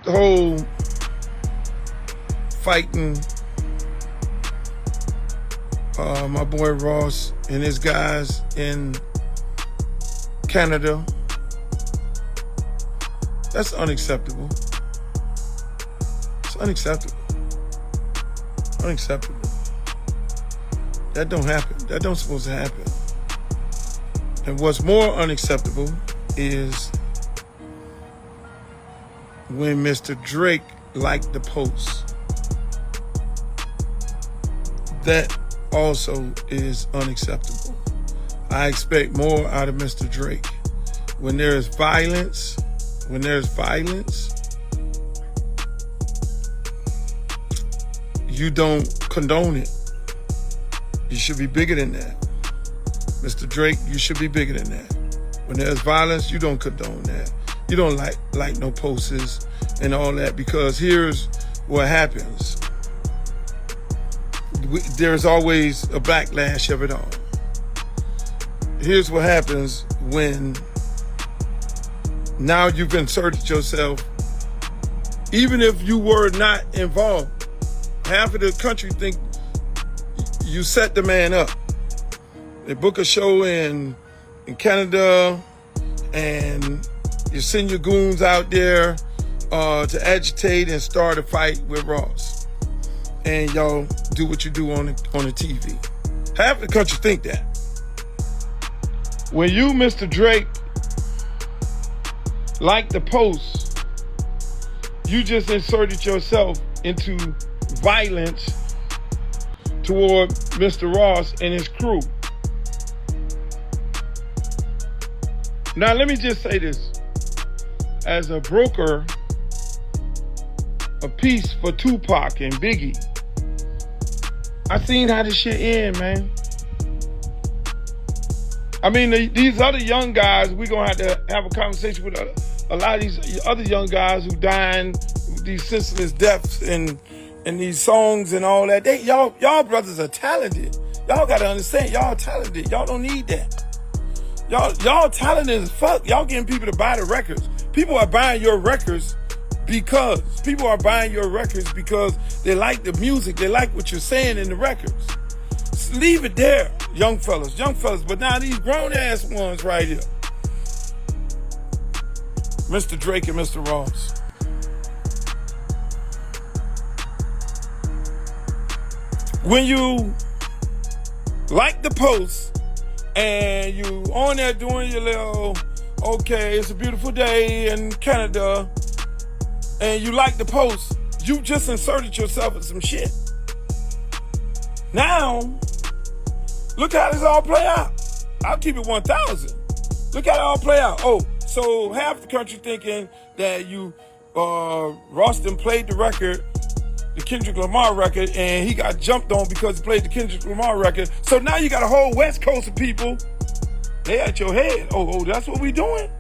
the whole fighting my boy Ross and his guys in Canada, that's unacceptable. It's unacceptable. Unacceptable. That don't happen. That don't supposed to happen. And what's more unacceptable is when Mr. Drake liked the post. That also is unacceptable. I expect more out of Mr. Drake. When there's violence, you don't condone it. You should be bigger than that. Mr. Drake, you should be bigger than that. When there's violence, you don't condone that. You don't like no posters and all that, because here's what happens. There's always a backlash of it all. Here's what happens when now you've inserted yourself. Even if you were not involved, half of the country think you set the man up. They book a show in Canada and you send your goons out there to agitate and start a fight with Ross. And y'all do what you do on the TV. Half the country think that. When you, Mr. Drake, like the post, you just inserted yourself into violence toward Mr. Ross and his crew. Now, let me just say this. As a broker of peace for Tupac and Biggie, I seen how this shit end, man. I mean, these other young guys, we're going to have a conversation with a lot of these other young guys who dying, these senseless deaths and these songs and all that. Y'all brothers are talented. Y'all got to understand, y'all talented. Y'all don't need that. Y'all talented as fuck. Y'all getting people to buy the records. People are buying your records because they like the music. They like what you're saying in the records. Just leave it there, young fellas. But now these grown-ass ones right here, Mr. Drake and Mr. Ross. When you like the post and you on there doing your little, okay, it's a beautiful day in Canada, and you like the post, you just inserted yourself in some shit. Now, look how this all play out. I'll keep it 1,000. Look how it all play out. Oh, so half the country thinking that Ross done played the record, the Kendrick Lamar record, and he got jumped on because he played the Kendrick Lamar record. So now you got a whole West Coast of people, they at your head. Oh, that's what we doing?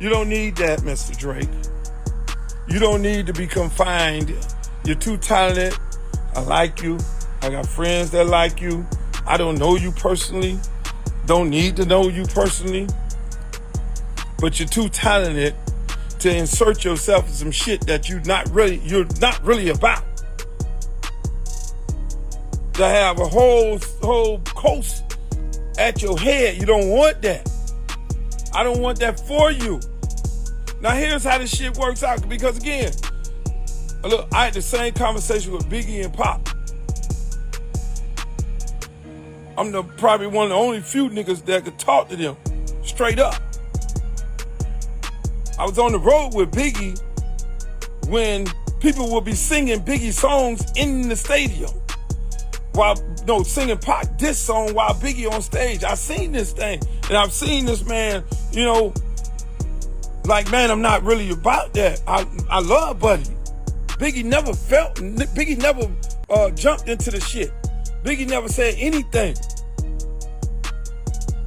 You don't need that, Mr. Drake. You don't need to be confined. You're too talented. I like you. I got friends that like you. I don't know you personally. Don't need to know you personally. But you're too talented to insert yourself in some shit that you're not really about. To have a whole coast at your head. You don't want that. I don't want that for you. Now here's how this shit works out. Because again, look, I had the same conversation with Biggie and Pop. I'm probably one of the only few niggas that could talk to them straight up. I was on the road with Biggie when people would be singing Biggie songs in the stadium singing Pop diss song while Biggie on stage. I seen this thing, and I've seen this man, like, man, I'm not really about that. I love Buddy. Biggie never jumped into the shit. Biggie never said anything.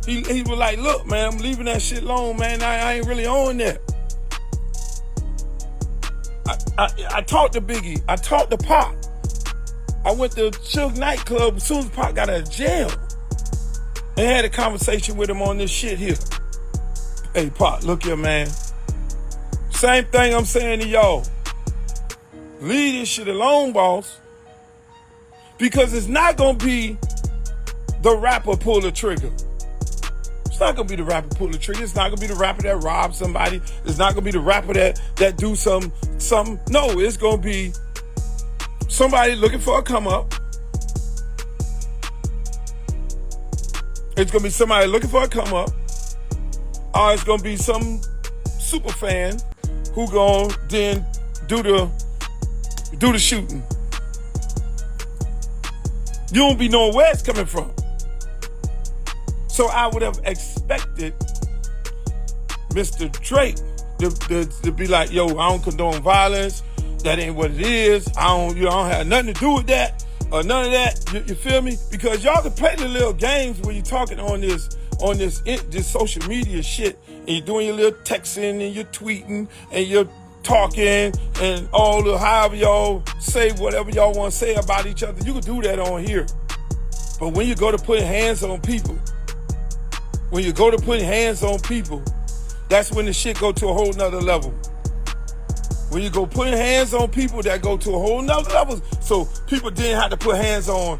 He was like, look, man, I'm leaving that shit alone, man. I ain't really on that. I talked to Biggie. I talked to Pop. I went to Suge nightclub as soon as Pop got out of jail and had a conversation with him on this shit here. Hey, Pop, look here, man. Same thing I'm saying to y'all. Leave this shit alone, boss. Because it's not going to be the rapper pull the trigger. It's not going to be the rapper pull the trigger. It's not going to be the rapper that robs somebody. It's not going to be the rapper that do something. No, it's going to be somebody looking for a come up. It's going to be somebody looking for a come up. Or it's going to be some super fan who going to then do the shooting. You won't be knowing where it's coming from. So I would have expected Mr. Drake to be like, yo, I don't condone violence. That ain't what it is. I don't have nothing to do with that or none of that. You feel me? Because y'all can play the little games when you're talking on this social media shit, and you're doing your little texting and you're tweeting and you're talking and all the however y'all say whatever y'all want to say about each other. You can do that on here. But when you go to putting hands on people, that's when the shit go to a whole nother level. When you go putting hands on people, that go to a whole nother level. So people didn't have to put hands on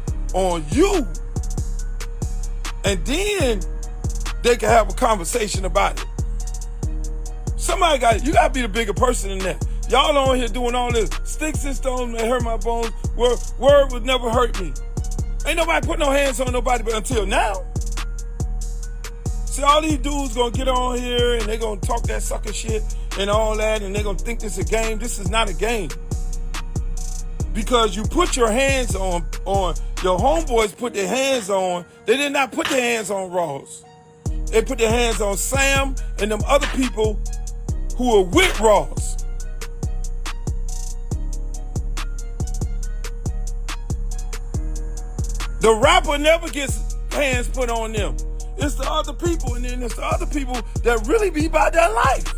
you. And then they can have a conversation about it. You gotta be the bigger person than that. Y'all on here doing all this. Sticks and stones may hurt my bones. Word would never hurt me. Ain't nobody put no hands on nobody but until now. See, all these dudes gonna get on here and they gonna talk that sucker shit and all that, and they gonna think this is a game. This is not a game. Because you put your hands on your homeboys put their hands on, they did not put their hands on Ross. They put their hands on Sam and them other people who are with Ross. The rapper never gets hands put on them. It's the other people, and then it's the other people that really be about their life.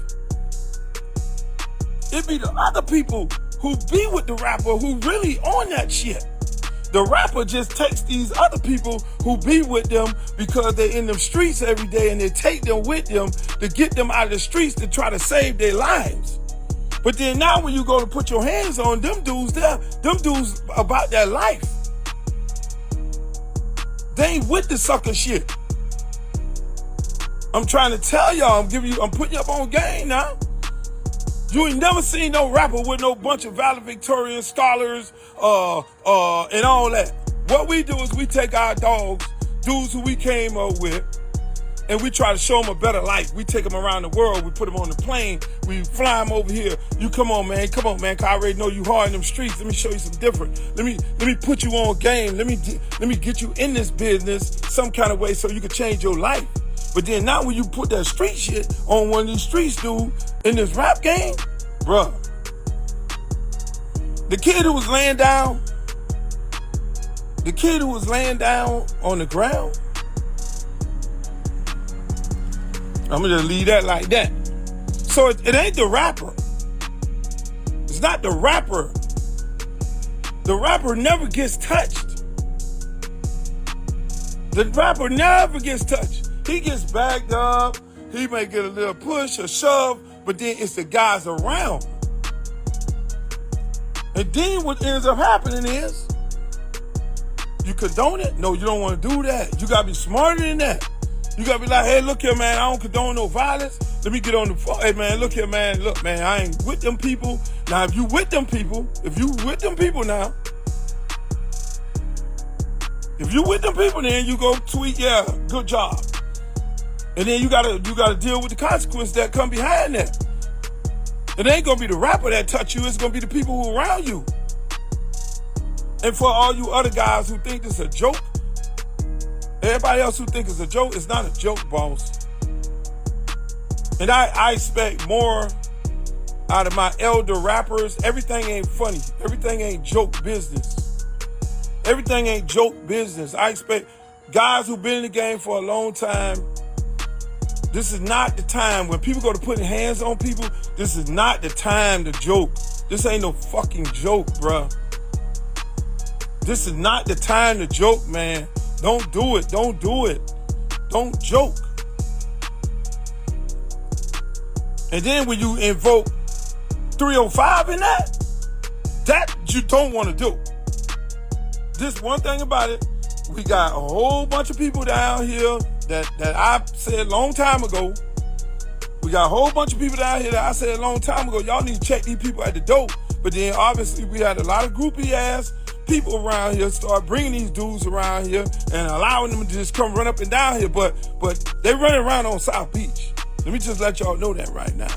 It be the other people who be with the rapper who really on that shit. The rapper just takes these other people who be with them because they're in them streets every day, and they take them with them to get them out of the streets to try to save their lives. But then now when you go to put your hands on them dudes about their life. They ain't with the sucker shit. I'm trying to tell y'all, I'm putting you up on game now. You ain't never seen no rapper with no bunch of valedictorian scholars, and all that. What we do is we take our dogs, dudes who we came up with, and we try to show them a better life. We take them around the world. We put them on the plane. We fly them over here. You come on, man, cause I already know you hard in them streets. Let me show you some different. Let me put you on game. Let me get you in this business some kind of way so you can change your life. But then now when you put that street shit on one of these streets, dude, in this rap game, bruh, the kid who was laying down on the ground, I'm gonna just leave that like that. So it ain't the rapper. It's not the rapper. The rapper never gets touched. The rapper never gets touched. He gets backed up. He may get a little push or shove, but then it's the guys around. And then what ends up happening is, you condone it? No, you don't want to do that. You got to be smarter than that. You got to be like, hey, look here, man, I don't condone no violence. Let me get on the phone. Hey, man, look here, man. Look, man, I ain't with them people. Now, if you with them people now, if you with them people, then you go tweet, yeah, good job. And then you gotta deal with the consequences that come behind that. It ain't gonna be the rapper that touch you, it's gonna be the people who around you. And for all you other guys who think this is a joke, everybody else who think it's a joke, it's not a joke, boss. And I expect more out of my elder rappers. Everything ain't funny. Everything ain't joke business. Everything ain't joke business. I expect guys who've been in the game for a long time. This is not the time when people go to putting hands on people. This is not the time to joke. This ain't no fucking joke, bruh. This is not the time to joke, man. Don't do it. Don't do it. Don't joke. And then when you invoke 305 in that you don't want to do. Just one thing about it, we got a whole bunch of people down here that I said a long time ago. We got a whole bunch of people down here that I said a long time ago, y'all need to check these people at the door. But then obviously we had a lot of groupie ass people around here start bringing these dudes around here and allowing them to just come run up and down here. But they running around on South Beach. Let me just let y'all know that right now.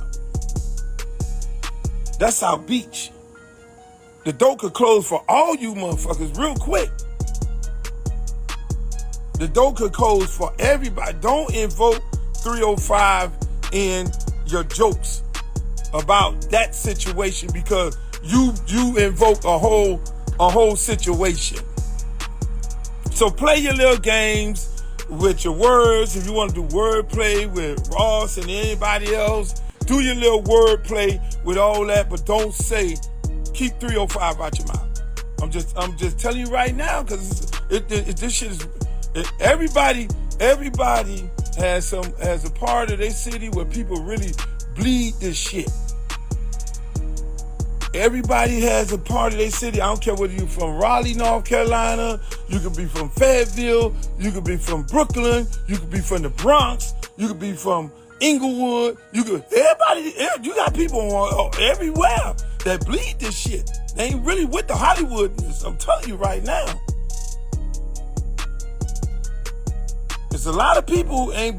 That's South Beach. The door could close for all you motherfuckers real quick. The door could close for everybody. Don't invoke 305 in your jokes about that situation, because you invoke a whole situation. So play your little games with your words. If you want to do wordplay with Ross and anybody else, do your little wordplay with all that, but don't say, keep 305 out your mouth. I'm just telling you right now, because this shit is, everybody has a part of their city where people really bleed this shit. Everybody has a part of their city. I don't care whether you're from Raleigh, North Carolina, you could be from Fayetteville, you could be from Brooklyn, you could be from the Bronx, you could be from Inglewood, you got people everywhere that bleed this shit. They ain't really with the Hollywoodness, I'm telling you right now. There's a lot of people ain't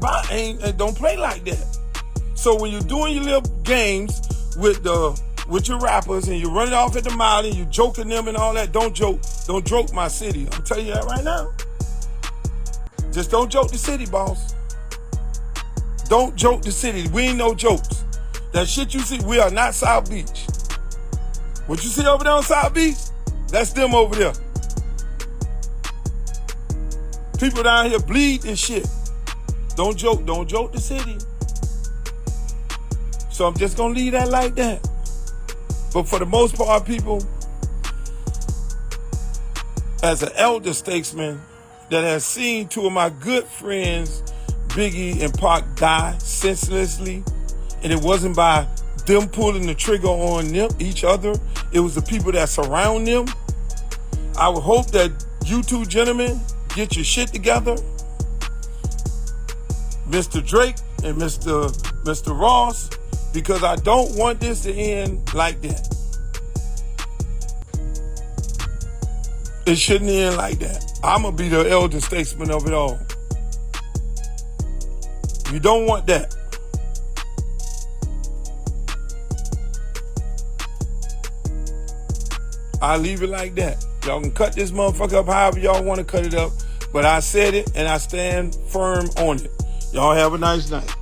don't play like that. So when you're doing your little games with your rappers and you're running off at the mile and you joking them and all that, don't joke my city. I'm telling you that right now. Just don't joke the city, boss. Don't joke the city. We ain't no jokes. That shit you see, we are not South Beach. What you see over there on South Beach, that's them over there. People down here bleed this shit. Don't joke the city. So I'm just gonna leave that like that. But for the most part, people, as an elder statesman that has seen two of my good friends, Biggie and Pac, die senselessly, and it wasn't by them pulling the trigger on them, each other, it was the people that surround them. I would hope that you two gentlemen get your shit together. Mr. Drake and Mr. Ross, because I don't want this to end like that. It shouldn't end like that. I'm going to be the elder statesman of it all. You don't want that. I'll leave it like that. Y'all can cut this motherfucker up however y'all want to cut it up, but I said it and I stand firm on it. Y'all have a nice night.